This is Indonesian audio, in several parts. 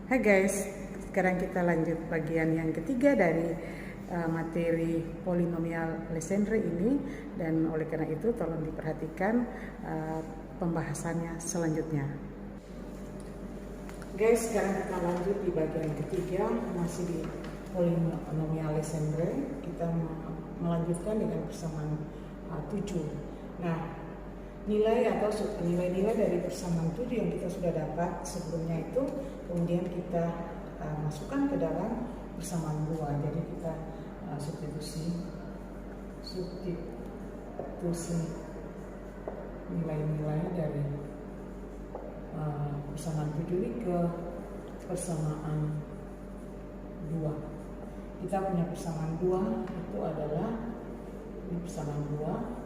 Hai guys, sekarang kita lanjut bagian yang ketiga dari materi polinomial Legendre ini, dan oleh karena itu tolong diperhatikan pembahasannya selanjutnya. Guys, sekarang kita lanjut di bagian ketiga, masih di polinomial Legendre. Kita melanjutkan dengan persamaan 7. Nah, nilai atau nilai-nilai dari persamaan 7 yang kita sudah dapat sebelumnya itu kemudian kita masukkan ke dalam persamaan 2. Jadi kita substitusi nilai-nilai dari persamaan 7 ini ke persamaan 2. Kita punya persamaan 2 itu adalah ini persamaan 2.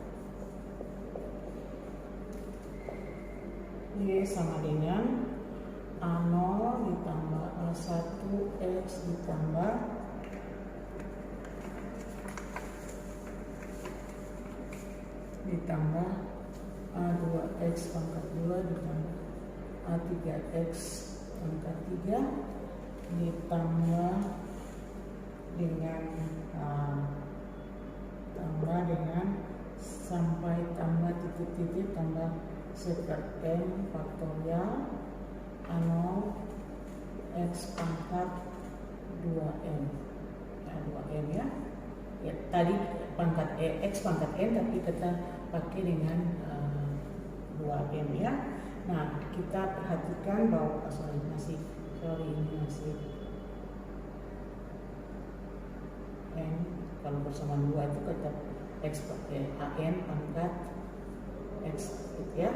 Y sama dengan A0 ditambah A1X ditambah A2X pangkat 2 ditambah A3X pangkat 3 ditambah dengan sampai tambah titik-titik tambah seper M faktorial A0 X pangkat 2M. Nah, 2M ya. Tadi pangkat X pangkat N, tapi kita pakai dengan 2M ya. Nah, kita perhatikan bahwa ini masih N. Kalau persamaan 2 itu tetap X pakai AN pangkat X gitu ya.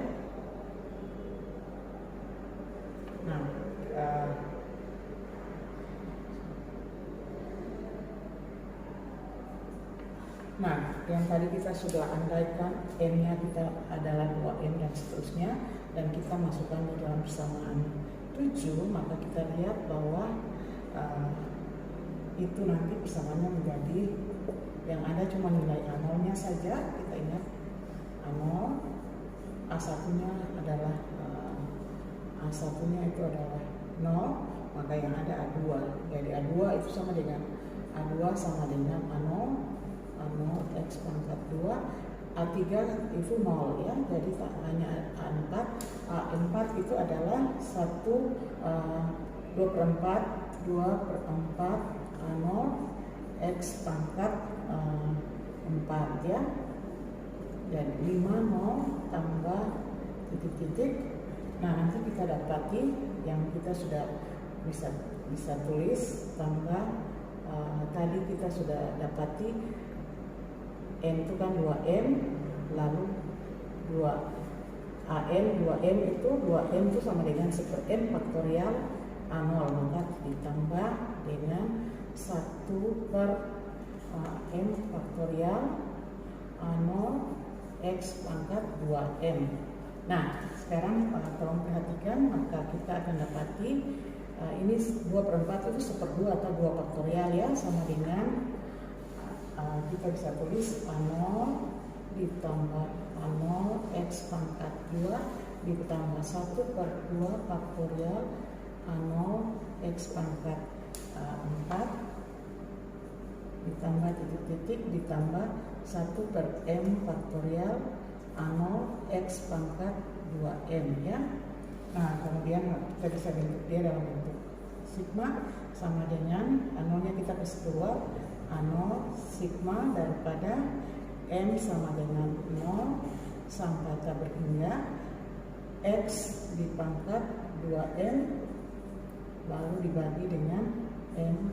Nah, yang tadi kita sudah andaikan N-nya kita adalah 2M dan seterusnya, dan kita masukkan di dalam persamaan 7, maka kita lihat bahwa itu nanti persamaannya menjadi yang ada cuma nilai A0-nya saja. Kita ingat A0, A1-nya adalah A1-nya itu adalah 0, maka yang ada A2. Jadi A2 itu sama dengan A2 sama dengan A0 X pangkat 2. A3 itu 0 ya, jadi tak hanya A4. A4 itu adalah 2/4 A0 X pangkat 4 ya. Dan 5 0 tambah titik-titik. Nah, nanti kita dapati yang kita sudah bisa tulis tambah tadi kita sudah dapati N itu kan 2M, lalu 2AN, 2M itu 2M itu sama dengan seper M faktorial A0, maka ditambah dengan 1/M faktorial A0 X pangkat 2M. Nah, sekarang tolong perhatikan, maka kita akan dapati ini 2/4 itu 1/2 atau 2 faktorial ya, sama dengan kita bisa tulis A0 ditambah A0 X pangkat 2 ditambah 1/2 faktorial A0 X pangkat 4 ditambah titik-titik ditambah 1/M faktorial A0 X pangkat 2M ya. Nah, kemudian kita bisa bentuk dia dalam bentuk sigma sama dengan A0-nya kita kasih keluar, A0 sigma daripada M sama dengan 0 sampai tak berhingga X dipangkat 2M lalu dibagi dengan M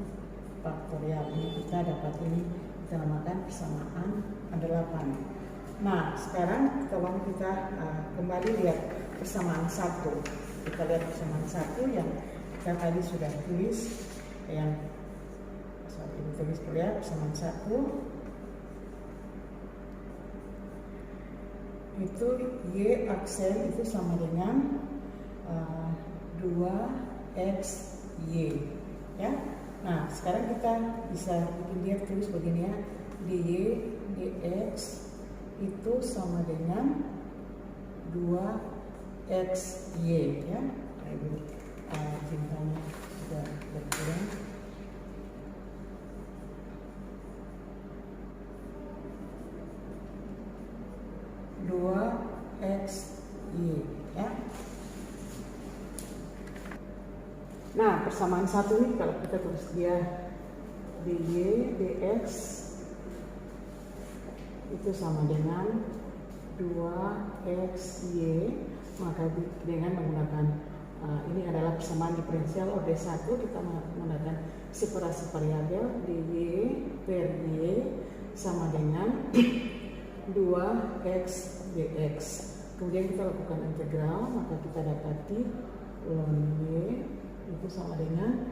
faktorial. Ini kita dapat, ini kita namakan persamaan 8. Nah, sekarang tolong kita kembali lihat persamaan 1. Kita lihat persamaan 1 yang kita tadi sudah tulis, yang ini tulis dulu ya. Persamaan 1 itu Y aksen itu sama dengan 2XY ya. Nah, sekarang kita bisa bikin dia tulis begini ya, dy dx itu sama dengan 2xy ya. Nah, ini Nah, persamaan satu ini kalau kita tulis dia dy dx itu sama dengan 2xy, maka dengan menggunakan ini adalah persamaan diferensial OD1, kita menggunakan separasi variabel dy per y sama dengan 2x dx. Kemudian kita lakukan integral, maka kita dapati ln y itu sama dengan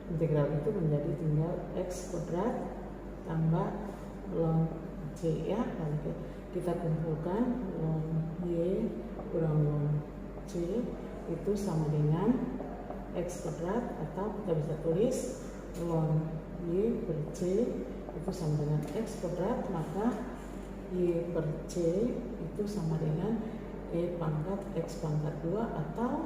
integral itu menjadi tinggal x kuadrat tambah ln c ya. Lalu kita kumpulkan ln y kurang ln c itu sama dengan x kuadrat, atau kita bisa tulis ln y per c itu sama dengan x kuadrat, maka y per c itu sama dengan e pangkat x pangkat 2, atau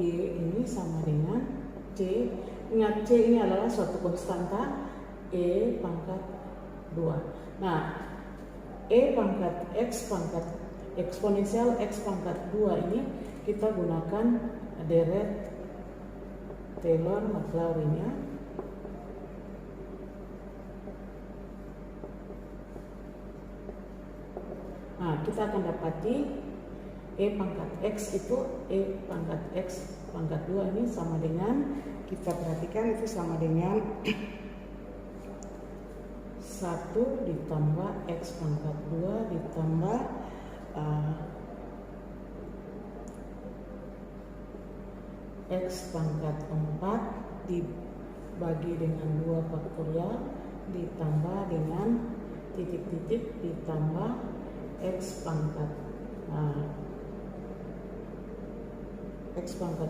y ini sama dengan c. Ingat, c ini adalah suatu konstanta e pangkat 2. Nah, e pangkat x pangkat eksponensial x pangkat 2 ini kita gunakan deret Taylor-Maclaurin ya. Nah, kita akan dapati e pangkat x itu e pangkat x pangkat 2 ini sama dengan, kita perhatikan itu sama dengan 1 ditambah x pangkat 2 ditambah x pangkat 4 dibagi dengan 2 faktorial ditambah dengan titik-titik ditambah x pangkat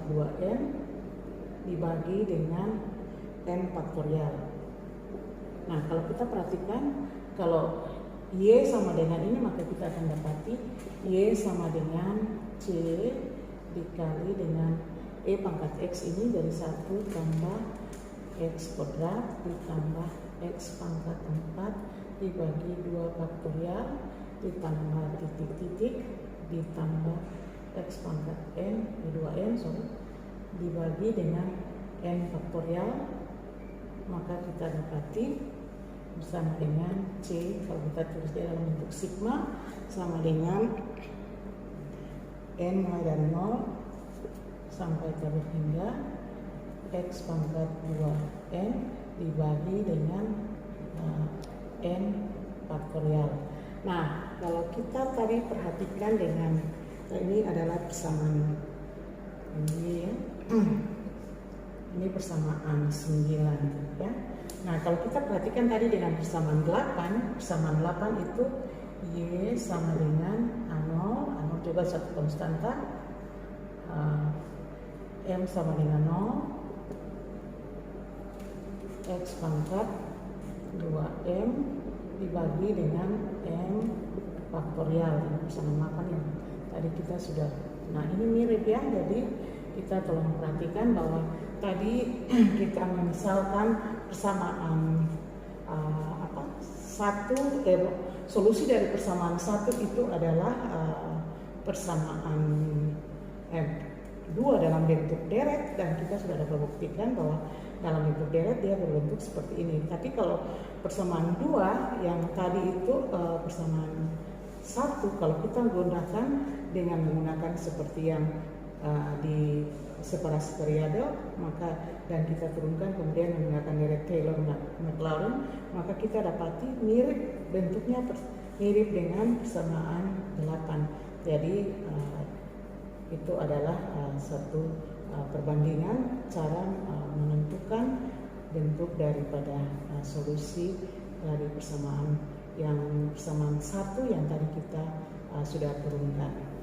2n dibagi dengan n faktorial. Nah, kalau kita perhatikan, kalau y sama dengan ini, maka kita akan dapati y sama dengan c dikali dengan e pangkat x ini dari 1 tambah x kuadrat ditambah x pangkat 4 dibagi 2 faktorial ditambah titik-titik ditambah x pangkat n 2n dibagi dengan n faktorial, maka kita dapati bersama dengan c, kalau kita tulis dalam bentuk sigma, sama dengan n mulai dari 0 sampai tabel hingga x pangkat 2n dibagi dengan n faktorial. Nah, kalau kita tadi perhatikan dengan ini adalah persamaan ini ya. Ini persamaan 9 ya. Nah, kalau kita perhatikan tadi dengan persamaan 8 itu y sama dengan A0 juga satu konstanta, m sama dengan 0, x pangkat 2m dibagi dengan m faktorial. Ini persamaan 8 yang tadi kita sudah. Nah, ini mirip ya, jadi kita tolong perhatikan bahwa tadi kita misalkan persamaan solusi dari persamaan 1 itu adalah persamaan 2 dalam bentuk deret, dan kita sudah dapat buktikan bahwa dalam bentuk deret dia berbentuk seperti ini. Tapi kalau persamaan 2 yang tadi itu persamaan 1, kalau kita gunakan dengan menggunakan seperti yang di separasi variabel, maka dan kita turunkan kemudian menggunakan deret Taylor-Maclaurin, maka kita dapati mirip bentuknya, mirip dengan persamaan 8. Jadi itu adalah satu perbandingan cara menentukan bentuk daripada solusi dari persamaan yang persamaan 1 yang tadi kita sudah turunkan.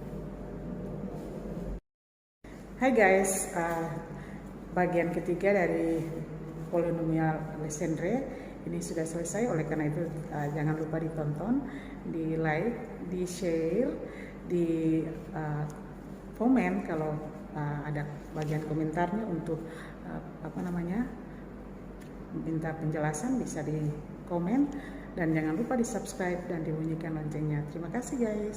Hai guys, bagian ketiga dari polinomial Legendre ini sudah selesai. Oleh karena itu jangan lupa ditonton, di like, di share, di komen kalau ada bagian komentarnya untuk minta penjelasan bisa di komen, dan jangan lupa di subscribe dan dibunyikan loncengnya. Terima kasih guys.